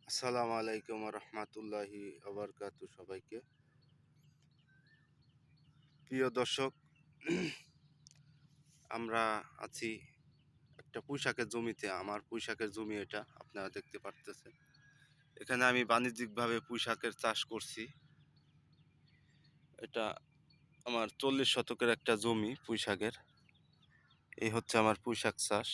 আসসালামু আলাইকুম রহমতুল্লাহি আবরকাতু। সবাইকে প্রিয় দর্শক, আমরা আছি একটা পুঁইশাকের জমিতে। আমার পুঁইশাকের জমি এটা, আপনারা দেখতে পারতেছেন। এখানে আমি বাণিজ্যিকভাবে পুঁইশাকের চাষ করছি। এটা আমার 40 শতকের একটা জমি পুঁইশাকের। এই হচ্ছে আমার পুঁইশাক চাষ।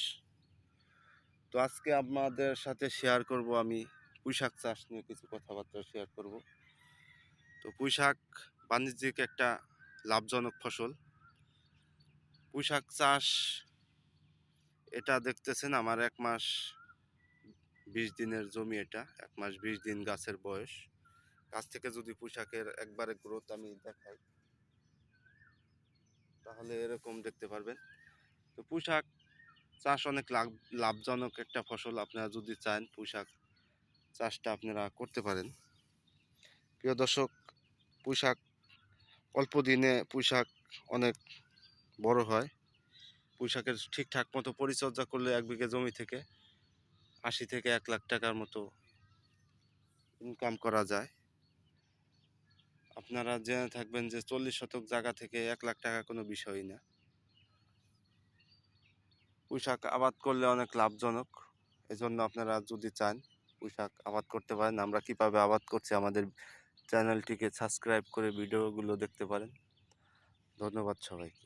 তো আজকে আপনাদের সাথে শেয়ার করব, আমি পুঁইশাক চাষ নিয়ে কিছু কথাবার্তা শেয়ার করব। তো পুঁইশাক বাণিজ্যিক একটা লাভজনক ফসল। পুঁইশাক চাষ এটা দেখতেছেন আমার 1 মাস 20 দিনের জমি। এটা 1 মাস 20 দিন গাছের বয়স। গাছ থেকে যদি পুঁইশাকের একবারে গ্রোথ আমি দেখাই, তাহলে এরকম দেখতে পারবেন। তো পুঁইশাক চাষ অনেক লাভজনক একটা ফসল। আপনারা যদি চান পুঁইশাক চাষটা আপনারা করতে পারেন। প্রিয় দর্শক, পুঁইশাক অল্প দিনে পুঁইশাক অনেক বড় হয়। পুঁইশাকের ঠিকঠাক মতো পরিচর্যা করলে 1 বিঘে জমি থেকে 80 থেকে 1 লাখ টাকার মতো ইনকাম করা যায়। আপনারা জেনে থাকবেন যে 40 শতক জায়গা থেকে 1 লাখ টাকা কোনো বিষয়ই না। পুঁইশাক আবাদ করলে অনেক লাভজনক। এজন্য আপনারা যদি চান পুঁইশাক আবাদ করতে পারেন। আমরা কিভাবে আবাদ করছি, আমাদের চ্যানেলটিকে সাবস্ক্রাইব করে ভিডিওগুলো দেখতে পারেন। ধন্যবাদ সবাইকে।